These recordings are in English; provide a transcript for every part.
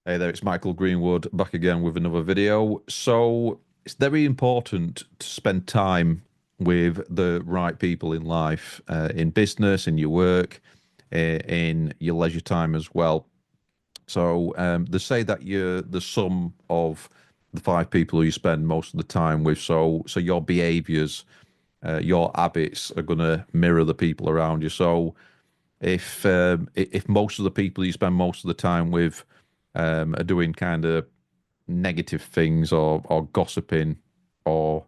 Hey there, it's Michael Greenwood back again with another video. So it's very important to spend time with the right people in life, in business, in your work, in your leisure time as well. So they say that you're the sum of the five people who you spend most of the time with. So your behaviors, your habits are going to mirror the people around you. So if most of the people you spend most of the time with are doing kind of negative things or gossiping or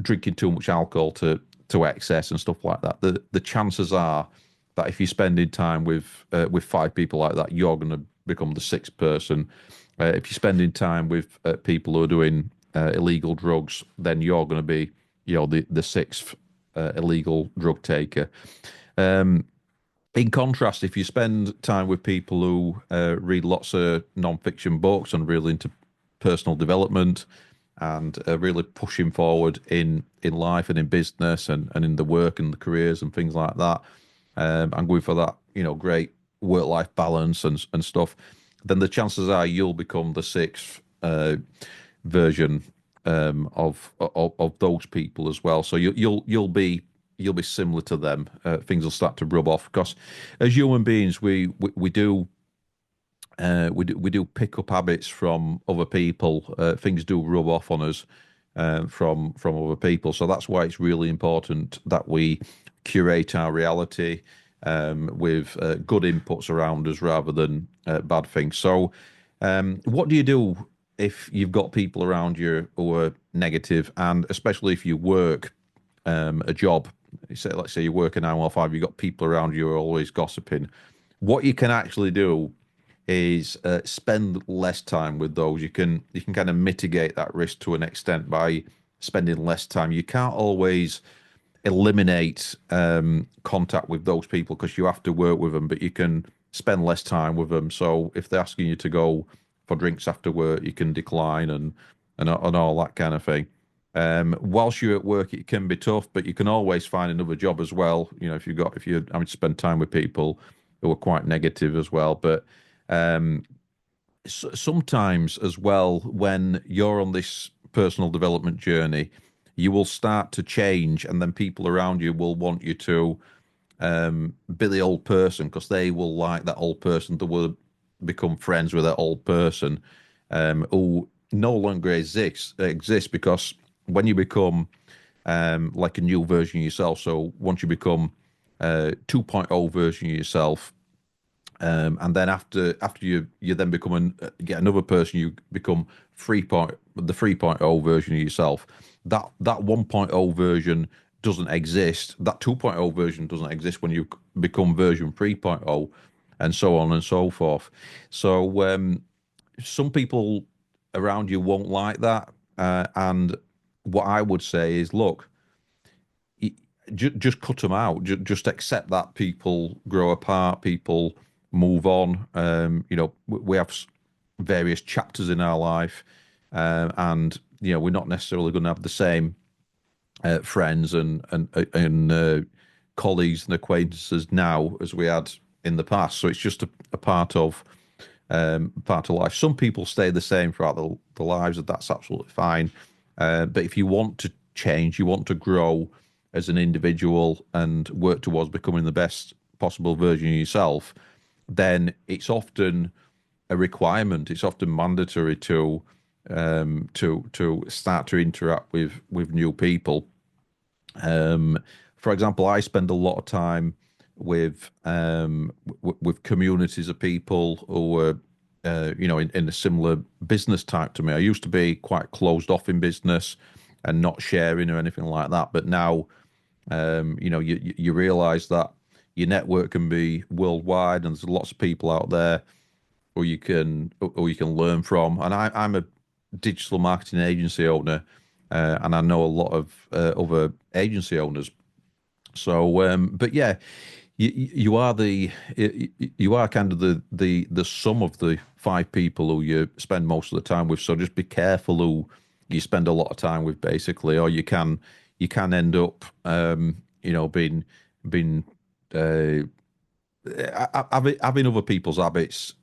drinking too much alcohol to excess and stuff like that, the chances are that if you're spending time with five people like that, you're going to become the sixth person. If you're spending time with people who are doing illegal drugs, then you're going to be, the sixth illegal drug taker. Um, in contrast, if you spend time with people who read lots of non-fiction books and really into personal development and really pushing forward in life and in business and in the work and the careers and things like that, and going for that, great work-life balance and stuff, then the chances are you'll become the sixth version of those people as well. So you'll be similar to them. Things will start to rub off because as human beings, we do pick up habits from other people. Things do rub off on us from other people. So that's why it's really important that we curate our reality with good inputs around us rather than bad things. So, what do you do if you've got people around you who are negative, and especially if you work a job? Let's say you work an hour or five, you've got people around you who are always gossiping. What you can actually do is spend less time with those. You can kind of mitigate that risk to an extent by spending less time. You can't always eliminate contact with those people because you have to work with them, but you can spend less time with them. So if they're asking you to go for drinks after work, you can decline and all that kind of thing. Whilst you're at work, it can be tough, but you can always find another job as well. If you're having to spend time with people who are quite negative as well. But um, sometimes as well, when you're on this personal development journey, you will start to change, and then people around you will want you to be the old person because they will like that old person. They will become friends with that old person who no longer exists because when you become like a new version of yourself, so once you become 2.0 version of yourself, and then after you then become get another person, you become the 3.0 version of yourself. That 1.0 version doesn't exist. That 2.0 version doesn't exist when you become version 3.0, and so on and so forth. So some people around you won't like that, and what I would say is, look, just cut them out. Just accept that people grow apart, people move on. We have various chapters in our life, and we're not necessarily going to have the same friends and colleagues and acquaintances now as we had in the past. So it's just a part of life. Some people stay the same throughout the lives, and that's absolutely fine. But if you want to change, you want to grow as an individual and work towards becoming the best possible version of yourself, then it's often a requirement. It's often mandatory to start to interact with new people. For example, I spend a lot of time with communities of people who are, in a similar business type to me. I used to be quite closed off in business and not sharing or anything like that, but now, you realize that your network can be worldwide, and there's lots of people out there who you can learn from. And I'm a digital marketing agency owner, and I know a lot of other agency owners. So, but yeah, you are you are kind of the sum of the five people who you spend most of the time with. So just be careful who you spend a lot of time with, basically, or you can end up, being uh, having other people's habits,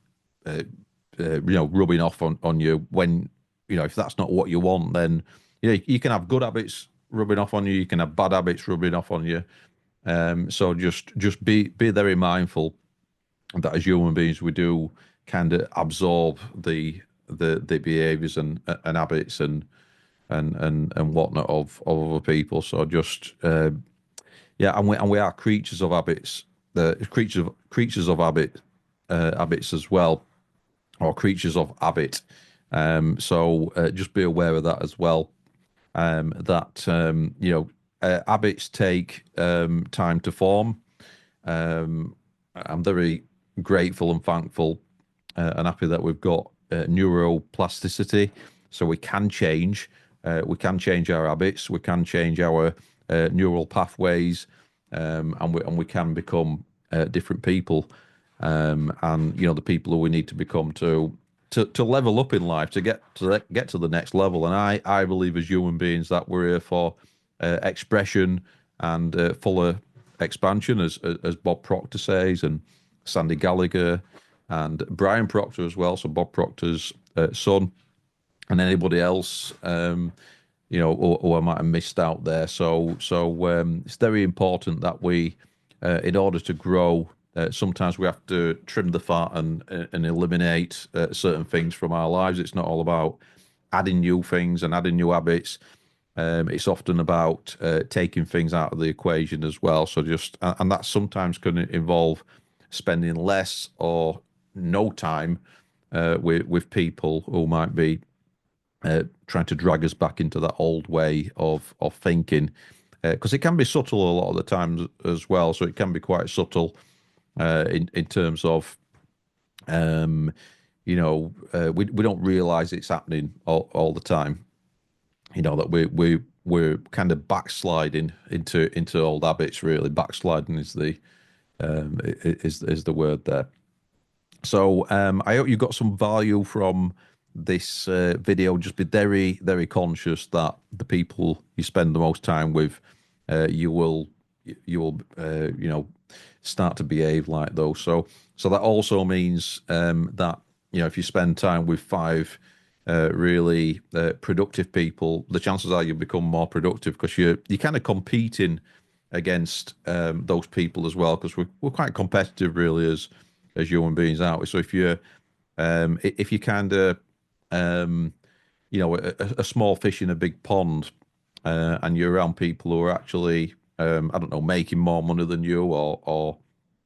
rubbing off on you when, if that's not what you want, then, you can have good habits rubbing off on you. You can have bad habits rubbing off on you. So just be very mindful that as human beings, we do kind of absorb the behaviors and habits and whatnot of other people. So just yeah, and we are creatures of habits, the creatures of habits as well, or creatures of habit. So just be aware of that as well. That habits take time to form. I'm very grateful and thankful and happy that we've got neuroplasticity, so we can change. We can change our habits. We can change our neural pathways, and we can become different people. And the people who we need to become to level up in life, to get to the next level. And I believe as human beings that we're here for expression and fuller expansion, as Bob Proctor says, and Sandy Gallagher, and Brian Proctor as well. So Bob Proctor's son, and anybody else, who I might have missed out there. So it's very important that we, in order to grow, sometimes we have to trim the fat and eliminate certain things from our lives. It's not all about adding new things and adding new habits. It's often about taking things out of the equation as well. So and that sometimes can involve spending less or no time with people who might be trying to drag us back into that old way of thinking, because it can be subtle a lot of the times as well. So it can be quite subtle in terms of we don't realize it's happening all the time. That we're kind of backsliding into old habits. Really, backsliding is the word there. So I hope you got some value from this video. Just be very, very conscious that the people you spend the most time with, you will start to behave like those. So that also means that if you spend time with five really productive people, the chances are you become more productive, because you're kind of competing against those people as well, because we're quite competitive really as human beings, aren't we? So if you kind of a small fish in a big pond, and you're around people who are actually I don't know, making more money than you, or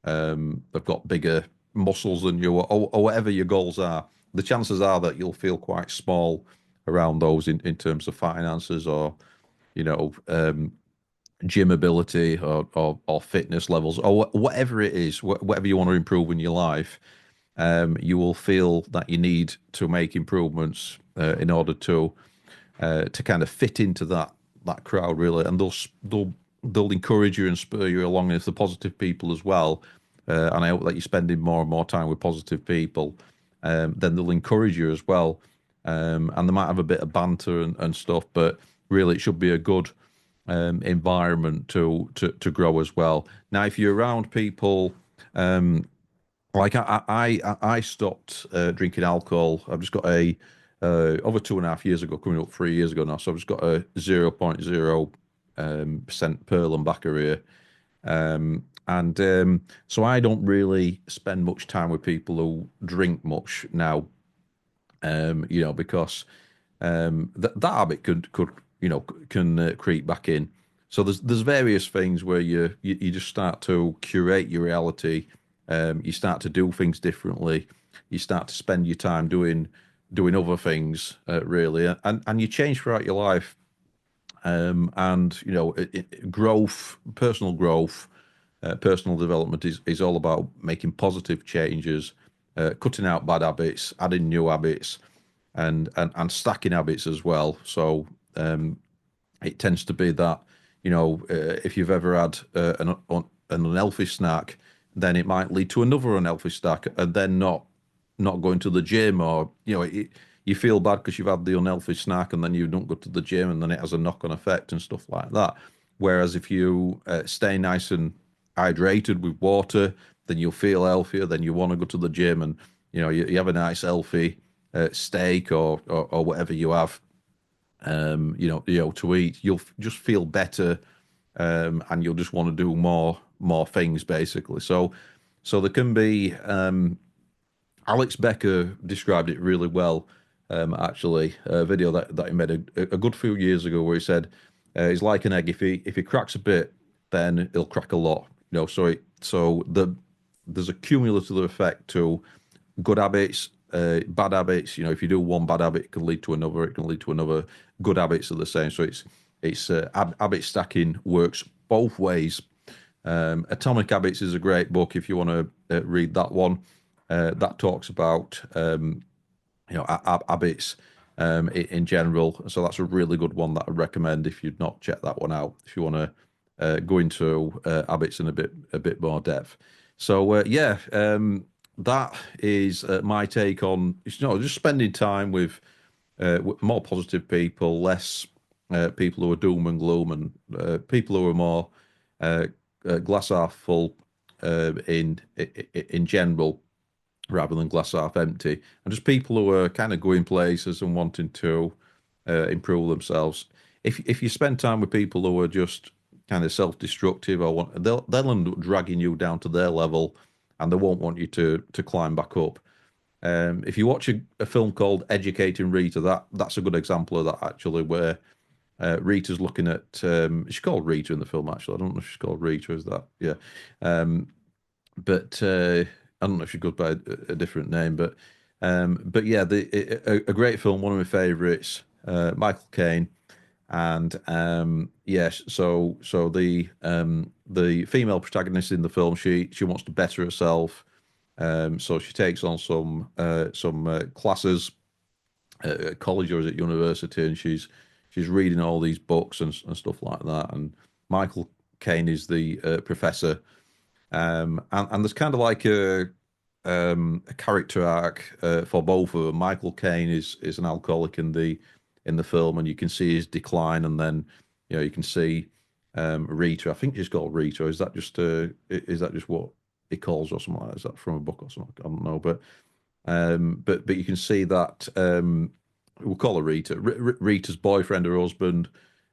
they've got bigger muscles than you, or whatever your goals are, the chances are that you'll feel quite small around those in terms of finances, or gym ability, or fitness levels, or whatever it is, whatever you want to improve in your life. You will feel that you need to make improvements in order to kind of fit into that crowd, really, and they'll encourage you and spur you along as the positive people as well. And I hope that you're spending more and more time with positive people. Then they'll encourage you as well, and they might have a bit of banter and stuff, but really it should be a good environment to grow as well. Now, if you're around people, like I stopped drinking alcohol. I've just got over 2.5 years ago, coming up 3 years ago now. So I've just got a 0.0% Pearl and Baccarat. So I don't really spend much time with people who drink much now, because that habit could can creep back in. So there's various things where you just start to curate your reality. You start to do things differently. You start to spend your time doing other things, really, and you change throughout your life. And growth, personal growth, personal development is all about making positive changes, cutting out bad habits, adding new habits, and stacking habits as well. So it tends to be that if you've ever had an unhealthy snack, then it might lead to another unhealthy snack, and then not going to the gym, or you feel bad because you've had the unhealthy snack and then you don't go to the gym, and then it has a knock-on effect and stuff like that. Whereas if you stay nice and hydrated with water, then you'll feel healthier, then you want to go to the gym, you have a nice healthy steak or whatever you have, to eat, you'll just feel better, and you'll just want to do more things basically. So there can be Alex Becker described it really well, actually. A video that he made a good few years ago where he said it's like an egg. If he cracks a bit, then he'll crack a lot. There's a cumulative effect to good habits, bad habits. If you do one bad habit, it can lead to another. It can lead to another. Good habits are the same. So it's habit stacking works both ways. Atomic Habits is a great book if you want to read that one. That talks about habits in general. So that's a really good one that I recommend if you'd not checked that one out. If you want to go into habits in a bit more depth. So that is my take on just spending time with more positive people, less people who are doom and gloom, and people who are more glass half full in general, rather than glass half empty, and just people who are kind of going places and wanting to improve themselves. If you spend time with people who are just kind of self-destructive, they'll end up dragging you down to their level, and they won't want you to climb back up. If you watch a film called Educating Rita, that's a good example of that actually, where Rita's looking at she's called Rita in the film actually. I don't know if she's called Rita, is that? Yeah. But I don't know if she goes by a different name, but yeah, a great film, one of my favourites, Michael Caine, and yes, so the female protagonist in the film, she wants to better herself, so she takes on some classes at college or is at university, and she's reading all these books and stuff like that, and Michael Caine is the professor. And there's kind of like a character arc for both of them. Michael Caine is an alcoholic in the film, and you can see his decline, and then you can see Rita. I think she's called Rita. Is that just what he calls or something like that? Is that from a book or something? I don't know, but you can see that we'll call her Rita. Rita's boyfriend or husband.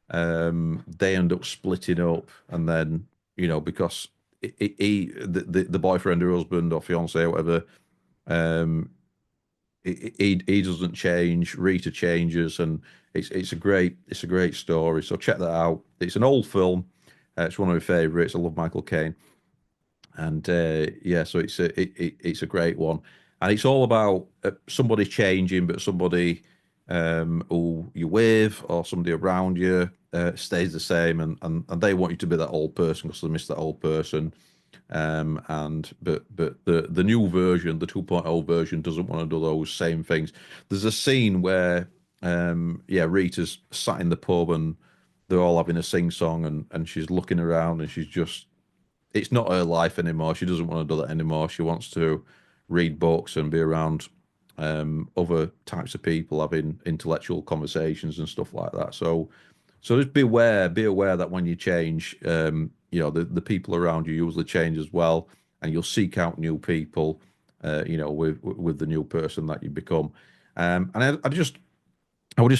They end up splitting up, and then because the boyfriend or husband or fiance or whatever, um, he doesn't change. Rita changes, and it's a great story. So check that out. It's an old film. It's one of my favorites. I love Michael Caine, and yeah, so it's a great one, and it's all about somebody changing, but somebody who you with or somebody around you stays the same, and they want you to be that old person because they miss that old person. But the new version, the 2.0 version, doesn't want to do those same things. There's a scene where yeah, Rita's sat in the pub and they're all having a sing song, and she's looking around, and it's not her life anymore. She doesn't want to do that anymore. She wants to read books and be around other types of people, having intellectual conversations and stuff like that. So just be aware that when you change, the people around you usually change as well, and you'll seek out new people, with the new person that you become. And I was just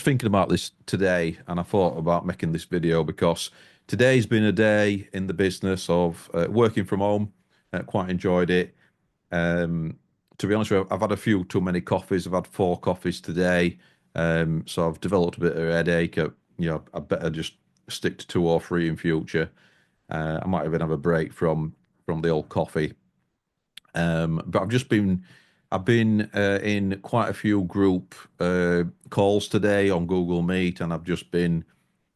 thinking about this today, and I thought about making this video because today's been a day in the business of working from home. Quite enjoyed it. To be honest with you, I've had a few too many coffees. I've had 4 coffees today, so I've developed a bit of a headache. I better just stick to 2 or 3 in future. I might even have a break from the old coffee. But I've been in quite a few group calls today on Google Meet, and I've just been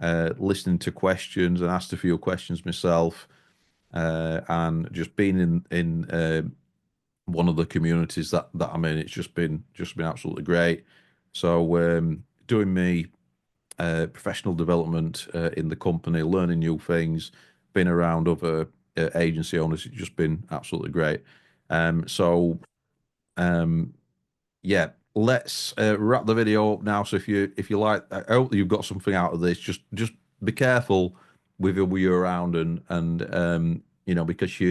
listening to questions and asked a few questions myself, and just been in one of the communities that I'm in. It's just been absolutely great. So doing me professional development in the company, learning new things, being around other agency owners, it's just been absolutely great. So um, yeah, let's wrap the video up now. So if you like, I hope that you've got something out of this. Just be careful with who you're around, and because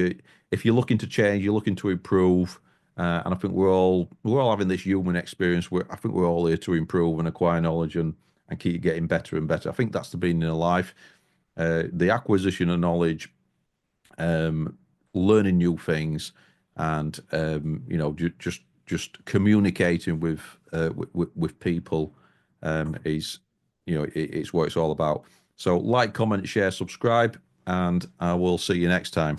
if you're looking to change, you're looking to improve, And I think we're all having this human experience where I think we're all here to improve and acquire knowledge and keep getting better and better. I think that's the meaning of life. The acquisition of knowledge, um, learning new things, and just communicating with people is it's what it's all about. So like, comment, share, subscribe, and I will see you next time.